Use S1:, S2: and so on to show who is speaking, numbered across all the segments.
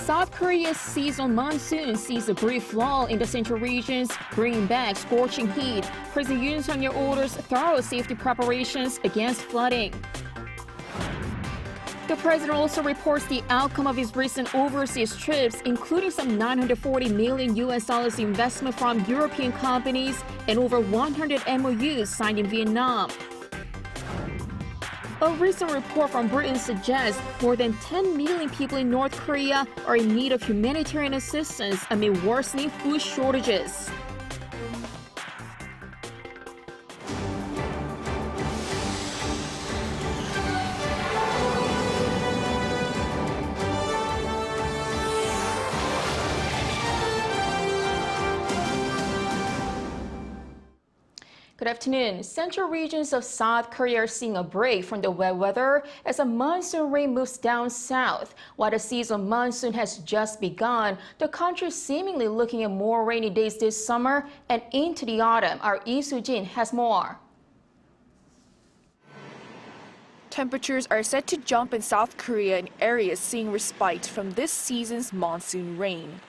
S1: South Korea's seasonal monsoon sees a brief lull in the central regions, bringing back scorching heat. President Yoon orders thorough safety preparations against flooding. The president also reports the outcome of his recent overseas trips, including some $940 million investment from European companies and over 100 MOUs signed in Vietnam. A recent report from Britain suggests more than 10 million people in North Korea are in need of humanitarian assistance amid worsening food shortages. Good afternoon. Central regions of South Korea are seeing a break from the wet weather as a monsoon rain moves down south. While the seasonal monsoon has just begun, the country is seemingly looking at more rainy days this summer and into the autumn. Our Lee Soo-jin has more.
S2: Temperatures are set to jump in South Korea in areas seeing respite from this season's monsoon rain.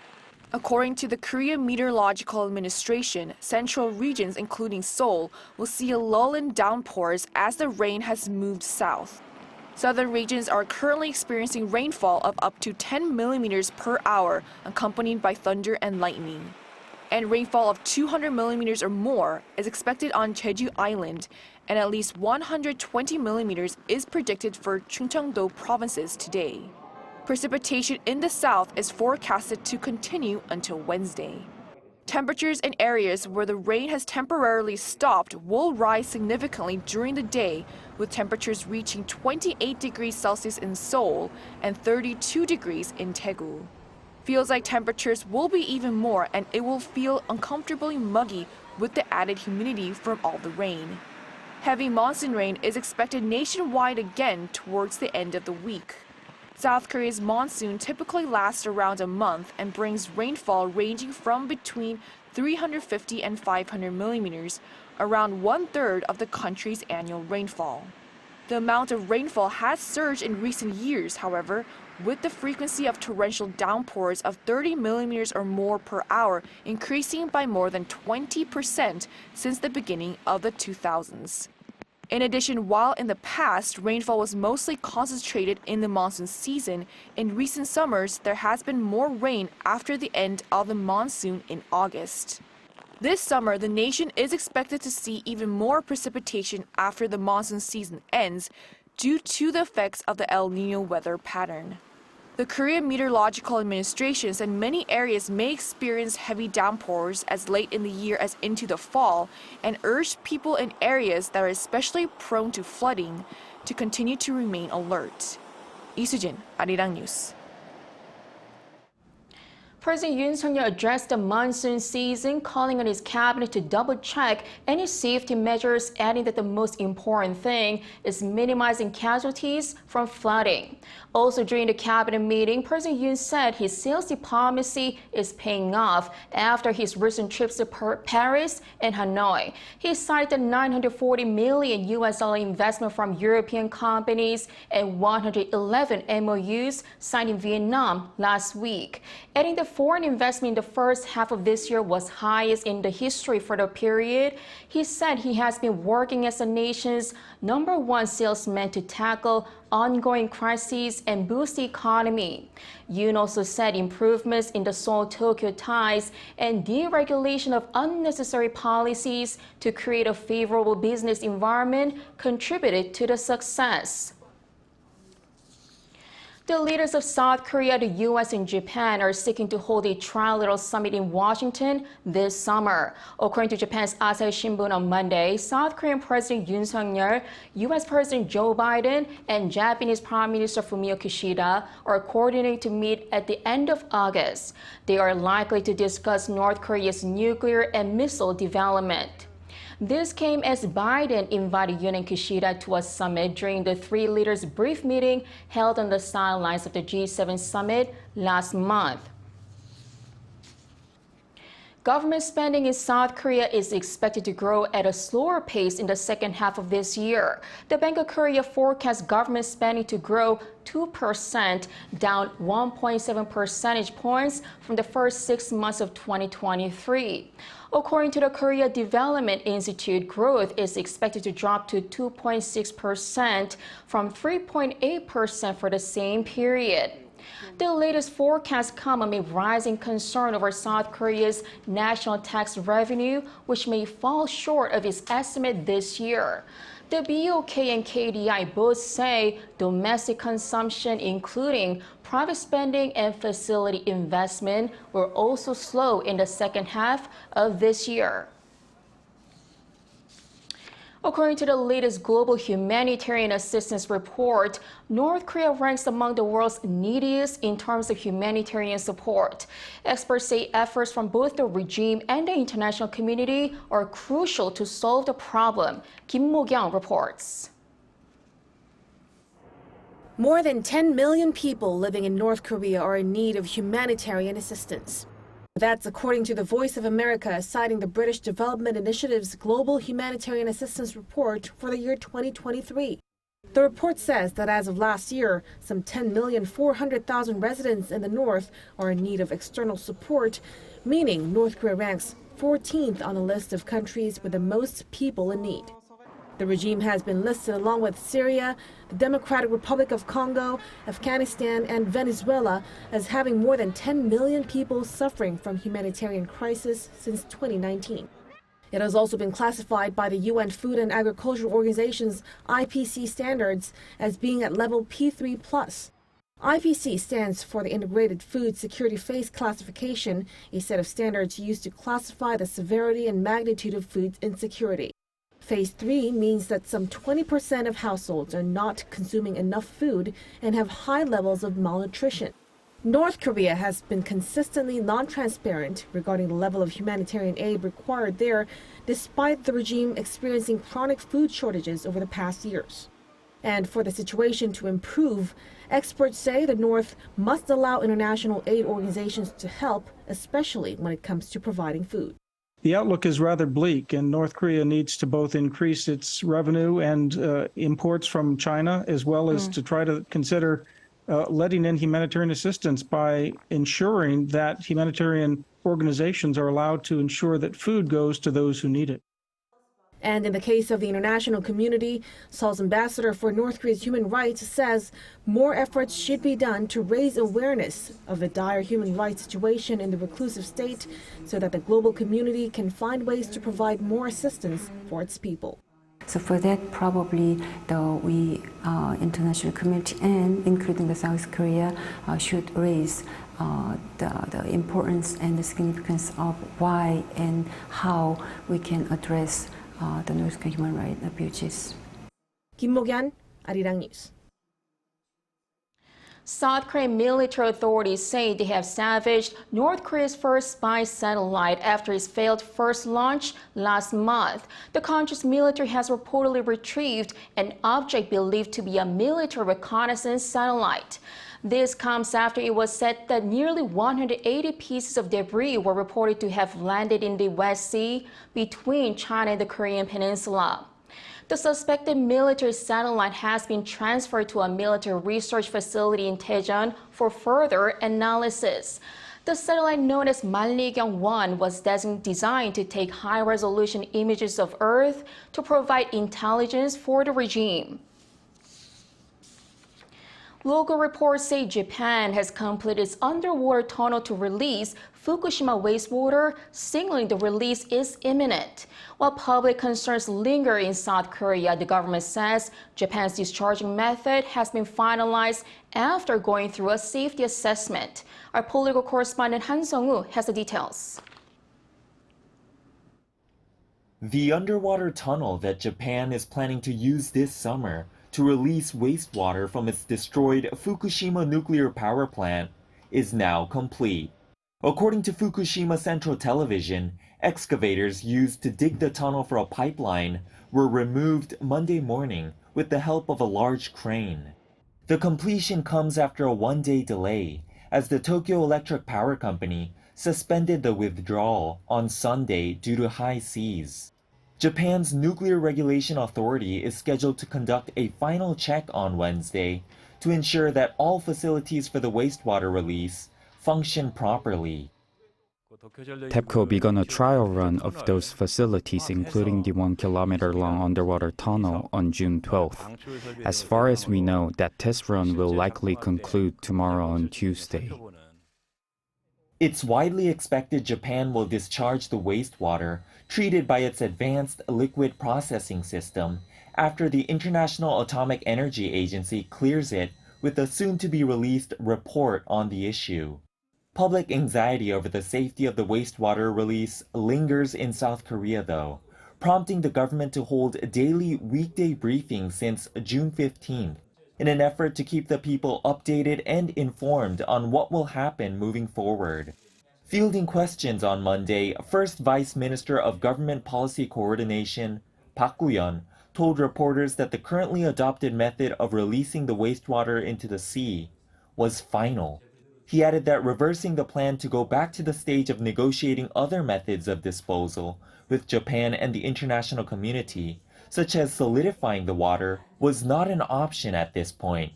S2: According to the Korea Meteorological Administration, central regions including Seoul will see a lull in downpours as the rain has moved south. Southern regions are currently experiencing rainfall of up to 10 millimeters per hour, accompanied by thunder and lightning. And rainfall of 200 millimeters or more is expected on Jeju Island, and at least 120 millimeters is predicted for Chungcheong-do provinces today. Precipitation in the south is forecasted to continue until Wednesday. Temperatures in areas where the rain has temporarily stopped will rise significantly during the day, with temperatures reaching 28 degrees Celsius in Seoul and 32 degrees in Daegu. Feels like temperatures will be even more, and it will feel uncomfortably muggy with the added humidity from all the rain. Heavy monsoon rain is expected nationwide again towards the end of the week. South Korea's monsoon typically lasts around a month and brings rainfall ranging from between 350 and 500 millimeters, around one-third of the country's annual rainfall. The amount of rainfall has surged in recent years, however, with the frequency of torrential downpours of 30 millimeters or more per hour increasing by more than 20% since the beginning of the 2000s. In addition, while in the past, rainfall was mostly concentrated in the monsoon season, in recent summers, there has been more rain after the end of the monsoon in August. This summer, the nation is expected to see even more precipitation after the monsoon season ends due to the effects of the El Niño weather pattern. The Korea Meteorological Administration said many areas may experience heavy downpours as late in the year as into the fall, and urged people in areas that are especially prone to flooding to continue to remain alert. Lee Soo-jin, Arirang News.
S1: President Yoon addressed the monsoon season, calling on his cabinet to double-check any safety measures, adding that the most important thing is minimizing casualties from flooding. Also during the cabinet meeting, President Yoon said his sales diplomacy is paying off after his recent trips to Paris and Hanoi. He cited $940 million investment from European companies and 111 MOUs signed in Vietnam last week, adding the foreign investment in the first half of this year was highest in the history for the period. He said he has been working as the nation's #1 salesman to tackle ongoing crises and boost the economy. Yoon also said improvements in the Seoul-Tokyo ties and deregulation of unnecessary policies to create a favorable business environment contributed to the success. The leaders of South Korea, the U.S., and Japan are seeking to hold a trilateral summit in Washington this summer. According to Japan's Asahi Shimbun on Monday, South Korean President Yoon Suk-yeol, U.S. President Joe Biden, and Japanese Prime Minister Fumio Kishida are coordinating to meet at the end of August. They are likely to discuss North Korea's nuclear and missile development. This came as Biden invited Yoon and Kishida to a summit during the three leaders' brief meeting held on the sidelines of the G7 summit last month. Government spending in South Korea is expected to grow at a slower pace in the second half of this year. The Bank of Korea forecasts government spending to grow 2%, down 1.7 percentage points from the first 6 months of 2023. According to the Korea Development Institute, growth is expected to drop to 2.6% from 3.8% for the same period. The latest forecasts come amid rising concern over South Korea's national tax revenue, which may fall short of its estimate this year. The BOK and KDI both say domestic consumption, including private spending and facility investment, will also slow in the second half of this year. According to the latest global humanitarian assistance report, North Korea ranks among the world's neediest in terms of humanitarian support. Experts say efforts from both the regime and the international community are crucial to solve the problem. Kim Mo-kyung reports.
S3: More than 10 million people living in North Korea are in need of humanitarian assistance. That's according to the Voice of America, citing the British Development Initiative's Global Humanitarian Assistance Report for the year 2023. The report says that as of last year, some 10,400,000 residents in the north are in need of external support, meaning North Korea ranks 14th on the list of countries with the most people in need. The regime has been listed along with Syria, the Democratic Republic of Congo, Afghanistan, and Venezuela as having more than 10 million people suffering from humanitarian crisis since 2019. It has also been classified by the UN Food and Agriculture Organization's IPC standards as being at level P3+. IPC stands for the Integrated Food Security Phase Classification, a set of standards used to classify the severity and magnitude of food insecurity. Phase 3 means that some 20% of households are not consuming enough food and have high levels of malnutrition. North Korea has been consistently non-transparent regarding the level of humanitarian aid required there, despite the regime experiencing chronic food shortages over the past years. And for the situation to improve, experts say the North must allow international aid organizations to help, especially when it comes to providing food.
S4: The outlook is rather bleak, and North Korea needs to both increase its revenue and imports from China, as well as to try to consider letting in humanitarian assistance by ensuring that humanitarian organizations are allowed to ensure that food goes to those who need it.
S3: And in the case of the international community, Seoul's ambassador for North Korea's human rights says more efforts should be done to raise awareness of the dire human rights situation in the reclusive state so that the global community can find ways to provide more assistance for its people.
S5: So for that, probably we international community and including the South Korea should raise the importance and the significance of why and how we can address the North Korean human rights abuses.
S3: Kim Mo-kyung, Arirang News.
S1: South Korean military authorities say they have salvaged North Korea's first spy satellite after its failed first launch last month. The country's military has reportedly retrieved an object believed to be a military reconnaissance satellite. This comes after it was said that nearly 180 pieces of debris were reported to have landed in the West Sea between China and the Korean Peninsula. The suspected military satellite has been transferred to a military research facility in Daejeon for further analysis. The satellite known as Mallikyung-1 was designed to take high-resolution images of Earth to provide intelligence for the regime. Local reports say Japan has completed its underwater tunnel to release Fukushima wastewater, signaling the release is imminent. While public concerns linger in South Korea, the government says Japan's discharging method has been finalized after going through a safety assessment. Our political correspondent Han Sung-woo has the details.
S6: The underwater tunnel that Japan is planning to use this summer to release wastewater from its destroyed Fukushima nuclear power plant is now complete. According to Fukushima Central Television, excavators used to dig the tunnel for a pipeline were removed Monday morning with the help of a large crane. The completion comes after a one-day delay, as the Tokyo Electric Power Company suspended the withdrawal on Sunday due to high seas. Japan's Nuclear Regulation Authority is scheduled to conduct a final check on Wednesday to ensure that all facilities for the wastewater release function properly.
S7: TEPCO began a trial run of those facilities, including the 1-kilometer-long underwater tunnel, on June 12th. As far as we know, that test run will likely conclude tomorrow on Tuesday.
S6: It's widely expected Japan will discharge the wastewater treated by its advanced liquid processing system after the International Atomic Energy Agency clears it with a soon-to-be-released report on the issue. Public anxiety over the safety of the wastewater release lingers in South Korea, though, prompting the government to hold daily weekday briefings since June 15th in an effort to keep the people updated and informed on what will happen moving forward. Fielding questions on Monday, First Vice Minister of Government Policy Coordination, Hwang-geun, told reporters that the currently adopted method of releasing the wastewater into the sea was final. He added that reversing the plan to go back to the stage of negotiating other methods of disposal with Japan and the international community, such as solidifying the water, was not an option at this point.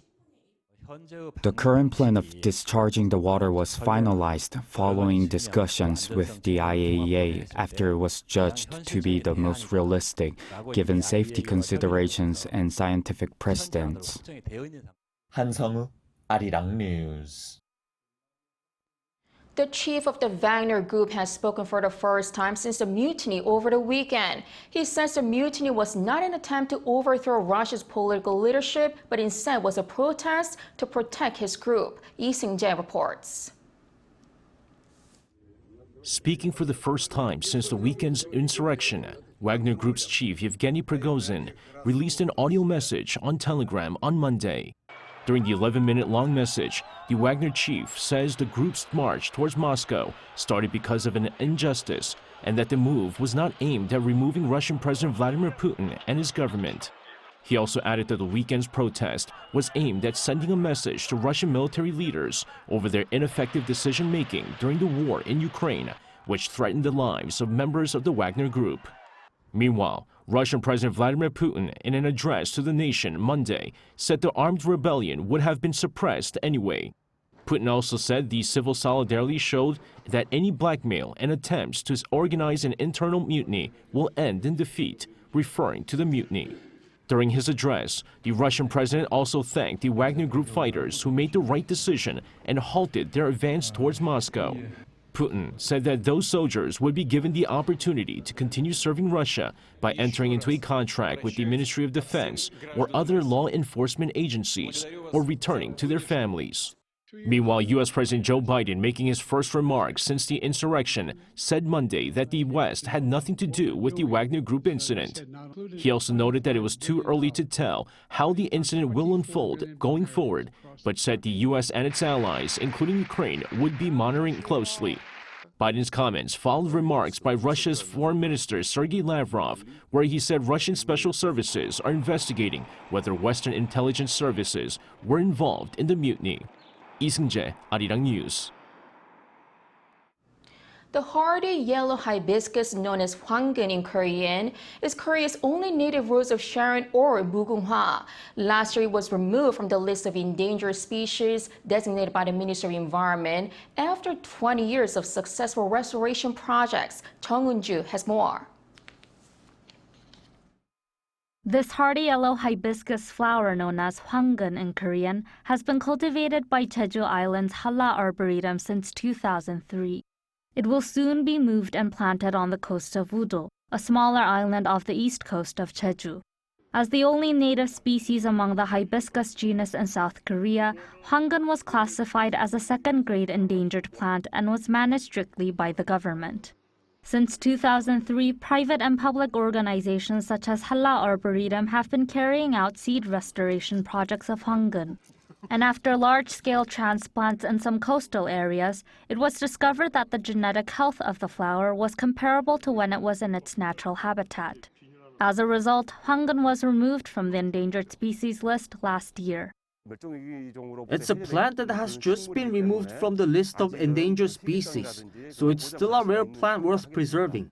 S7: The current plan of discharging the water was finalized following discussions with the IAEA after it was judged to be the most realistic given safety considerations and scientific precedents.
S6: 한성우, Arirang News.
S1: The chief of the Wagner Group has spoken for the first time since the mutiny over the weekend. He says the mutiny was not an attempt to overthrow Russia's political leadership, but instead was a protest to protect his group. Lee Seung-jae reports.
S8: Speaking for the first time since the weekend's insurrection, Wagner Group's chief Yevgeny Prigozhin released an audio message on Telegram on Monday. During the 11-minute-long message, the Wagner chief says the group's march towards Moscow started because of an injustice and that the move was not aimed at removing Russian President Vladimir Putin and his government. He also added that the weekend's protest was aimed at sending a message to Russian military leaders over their ineffective decision-making during the war in Ukraine, which threatened the lives of members of the Wagner Group. Meanwhile, Russian President Vladimir Putin, in an address to the nation Monday, said the armed rebellion would have been suppressed anyway. Putin also said the civil solidarity showed that any blackmail and attempts to organize an internal mutiny will end in defeat, referring to the mutiny. During his address, the Russian president also thanked the Wagner Group fighters who made the right decision and halted their advance towards Moscow. Putin said that those soldiers would be given the opportunity to continue serving Russia by entering into a contract with the Ministry of Defense or other law enforcement agencies or returning to their families. Meanwhile, U.S. President Joe Biden, making his first remarks since the insurrection, said Monday that the West had nothing to do with the Wagner Group incident. He also noted that it was too early to tell how the incident will unfold going forward, but said the U.S. and its allies, including Ukraine, would be monitoring closely. Biden's comments followed remarks by Russia's Foreign Minister Sergei Lavrov, where he said Russian special services are investigating whether Western intelligence services were involved in the mutiny. Lee Seung-jae, Arirang News.
S1: The hardy yellow hibiscus known as Hwang-geun in Korean is Korea's only native rose of Sharon or mugunghwa. Last year it was removed from the list of endangered species designated by the Ministry of Environment after 20 years of successful restoration projects. Chung Eun-ju has more.
S9: This hardy yellow hibiscus flower known as Hwang-geun in Korean has been cultivated by Jeju Island's Halla Arboretum since 2003. It will soon be moved and planted on the coast of Udo, a smaller island off the east coast of Jeju. As the only native species among the hibiscus genus in South Korea, Hwang-geun was classified as a second-grade endangered plant and was managed strictly by the government. Since 2003, private and public organizations such as Halla Arboretum have been carrying out seed restoration projects of Hwang-geun. And after large-scale transplants in some coastal areas, it was discovered that the genetic health of the flower was comparable to when it was in its natural habitat. As a result, Hwang-geun was removed from the endangered species list last year.
S10: It's a plant that has just been removed from the list of endangered species, so it's still a rare plant worth preserving.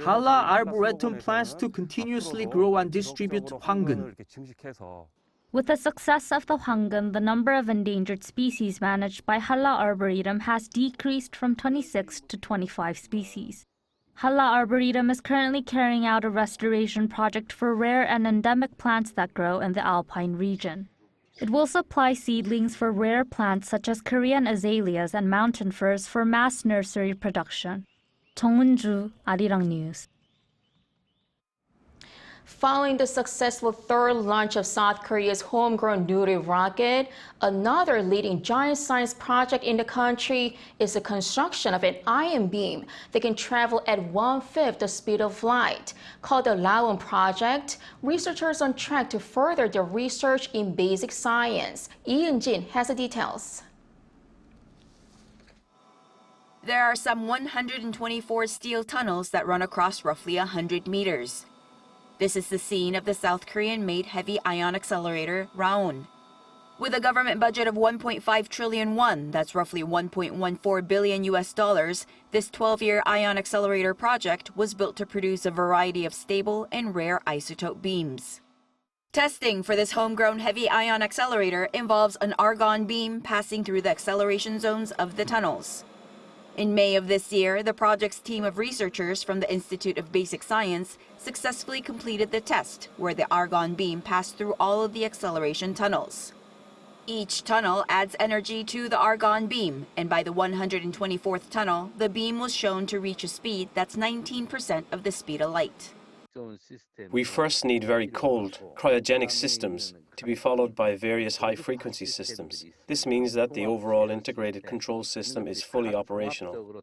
S10: Halla Arboretum plans to continuously grow and distribute Hwang-geun.
S9: With the success of the Hwang-geun, the number of endangered species managed by Halla Arboretum has decreased from 26 to 25 species. Halla Arboretum is currently carrying out a restoration project for rare and endemic plants that grow in the Alpine region. It will supply seedlings for rare plants such as Korean azaleas and mountain firs for mass nursery production. 정은주, Arirang News.
S1: Following the successful third launch of South Korea's homegrown lull rocket, another leading giant science project in the country is the construction of an ion beam that can travel at 1/5 the speed of light. Called the RAON project, researchers are on track to further their research in basic science. Yoon has the details.
S11: There are some 124 steel tunnels that run across roughly 100 meters. This is the scene of the South Korean-made heavy ion accelerator, RAON. With a government budget of 1.5 trillion won, that's roughly 1.14 billion US dollars, this 12-year ion accelerator project was built to produce a variety of stable and rare isotope beams. Testing for this homegrown heavy ion accelerator involves an argon beam passing through the acceleration zones of the tunnels. In May of this year, the project's team of researchers from the Institute of Basic Science successfully completed the test, where the argon beam passed through all of the acceleration tunnels. Each tunnel adds energy to the argon beam, and by the 124th tunnel, the beam was shown to reach a speed that's 19% of the speed of light.
S12: We first need very cold, cryogenic systems to be followed by various high-frequency systems. This means that the overall integrated control system is fully operational.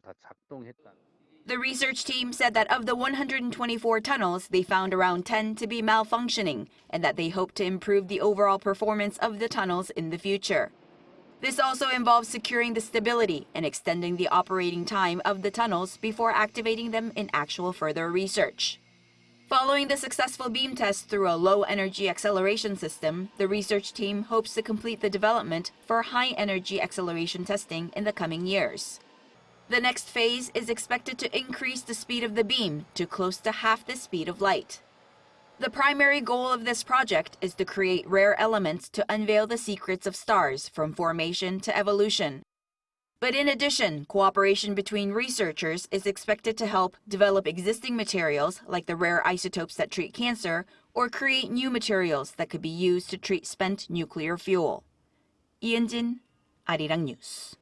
S11: The research team said that of the 124 tunnels, they found around 10 to be malfunctioning, and that they hope to improve the overall performance of the tunnels in the future. This also involves securing the stability and extending the operating time of the tunnels before activating them in actual further research. Following the successful beam test through a low-energy acceleration system, the research team hopes to complete the development for high-energy acceleration testing in the coming years. The next phase is expected to increase the speed of the beam to close to half the speed of light. The primary goal of this project is to create rare elements to unveil the secrets of stars from formation to evolution. But in addition, cooperation between researchers is expected to help develop existing materials like the rare isotopes that treat cancer, or create new materials that could be used to treat spent nuclear fuel. 이은진, Arirang News.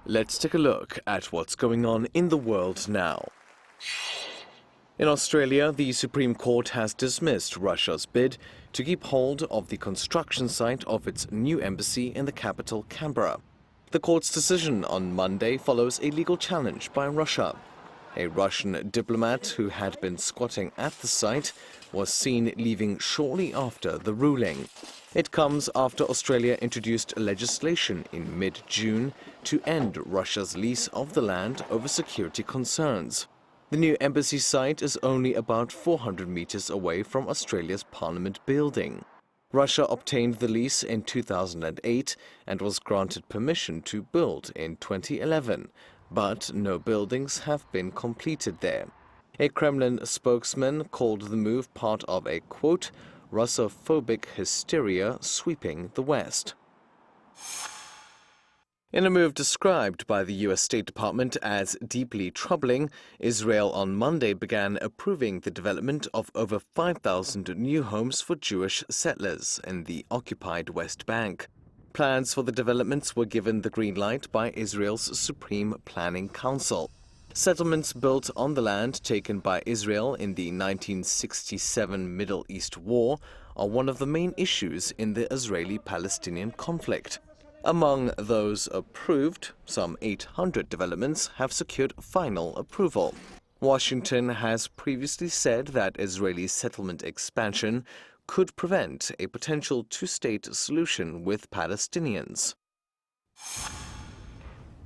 S13: Let's take a look at what's going on in the world now. In Australia, the Supreme Court has dismissed Russia's bid to keep hold of the construction site of its new embassy in the capital, Canberra. The court's decision on Monday follows a legal challenge by Russia. A Russian diplomat who had been squatting at the site was seen leaving shortly after the ruling. It comes after Australia introduced legislation in mid-June to end Russia's lease of the land over security concerns. The new embassy site is only about 400 meters away from Australia's Parliament building. Russia obtained the lease in 2008 and was granted permission to build in 2011, but no buildings have been completed there. A Kremlin spokesman called the move part of a, quote, Russophobic hysteria sweeping the West. In a move described by the U.S. State Department as deeply troubling, Israel on Monday began approving the development of over 5,000 new homes for Jewish settlers in the occupied West Bank. Plans for the developments were given the green light by Israel's Supreme Planning Council. Settlements built on the land taken by Israel in the 1967 Middle East War are one of the main issues in the Israeli-Palestinian conflict. Among those approved, some 800 developments have secured final approval. Washington has previously said that Israeli settlement expansion could prevent a potential two-state solution with Palestinians.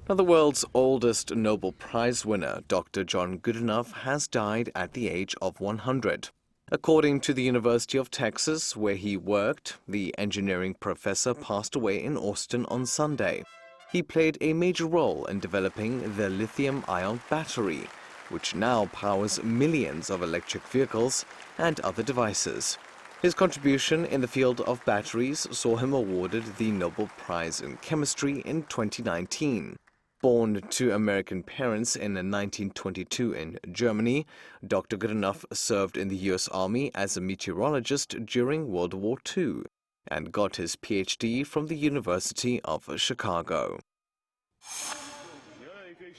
S13: Now, the world's oldest Nobel Prize winner, Dr. John Goodenough, has died at the age of 100. According to the University of Texas, where he worked, the engineering professor passed away in Austin on Sunday. He played a major role in developing the lithium-ion battery, which now powers millions of electric vehicles and other devices. His contribution in the field of batteries saw him awarded the Nobel Prize in Chemistry in 2019. Born to American parents in 1922 in Germany, Dr. Goodenough served in the U.S. Army as a meteorologist during World War II and got his Ph.D. from the University of Chicago.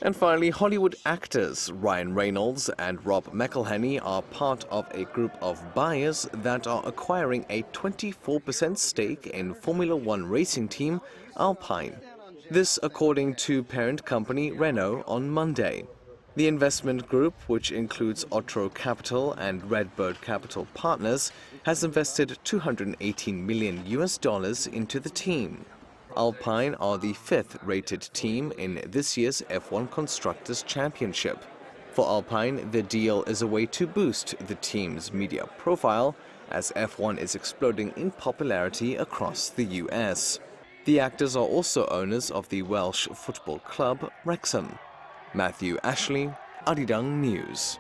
S13: And finally, Hollywood actors Ryan Reynolds and Rob McElhenney are part of a group of buyers that are acquiring a 24% stake in Formula One racing team Alpine. This according to parent company Renault on Monday. The investment group, which includes Otro Capital and Redbird Capital Partners, has invested $218 million into the team. Alpine are the 5th rated team in this year's F1 Constructors' Championship. For Alpine, the deal is a way to boost the team's media profile as F1 is exploding in popularity across the US. The actors are also owners of the Welsh football club Wrexham. Matthew Ashley, Arirang News.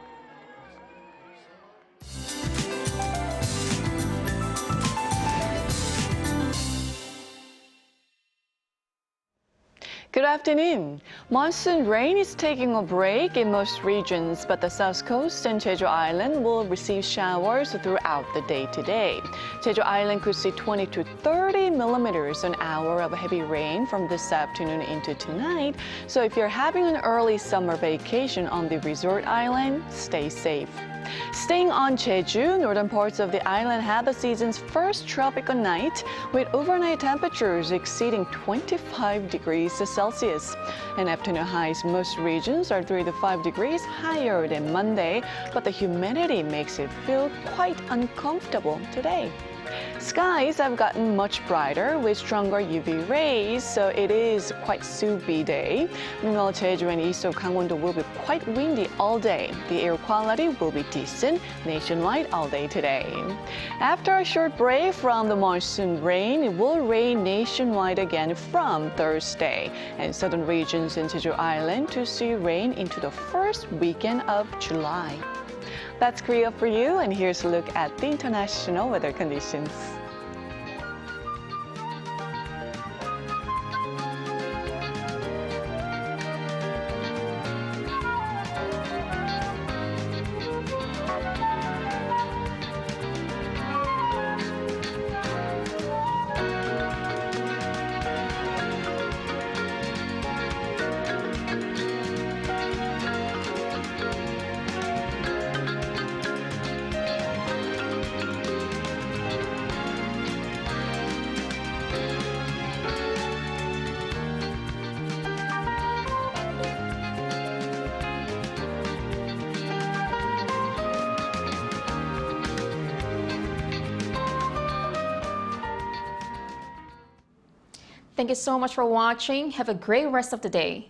S14: Good afternoon. Monsoon rain is taking a break in most regions, but the south coast and Jeju Island will receive showers throughout the day today. Jeju Island could see 20 to 30 millimeters an hour of heavy rain from this afternoon into tonight. So if you're having an early summer vacation on the resort island, stay safe. Staying on Jeju, northern parts of the island had the season's first tropical night, with overnight temperatures exceeding 25 degrees Celsius. And afternoon highs in most regions are 3 to 5 degrees higher than Monday, but the humidity makes it feel quite uncomfortable today. Skies have gotten much brighter with stronger UV rays, so it is quite soupy day. Meanwhile, Jeju and east of Gangwon-do will be quite windy all day. The air quality will be decent nationwide all day today. After a short break from the monsoon rain, it will rain nationwide again from Thursday, and southern regions in Jeju Island to see rain into the first weekend of July. That's Korea for you, and here's a look at the international weather conditions.
S1: Thank you so much for watching. Have a great rest of the day.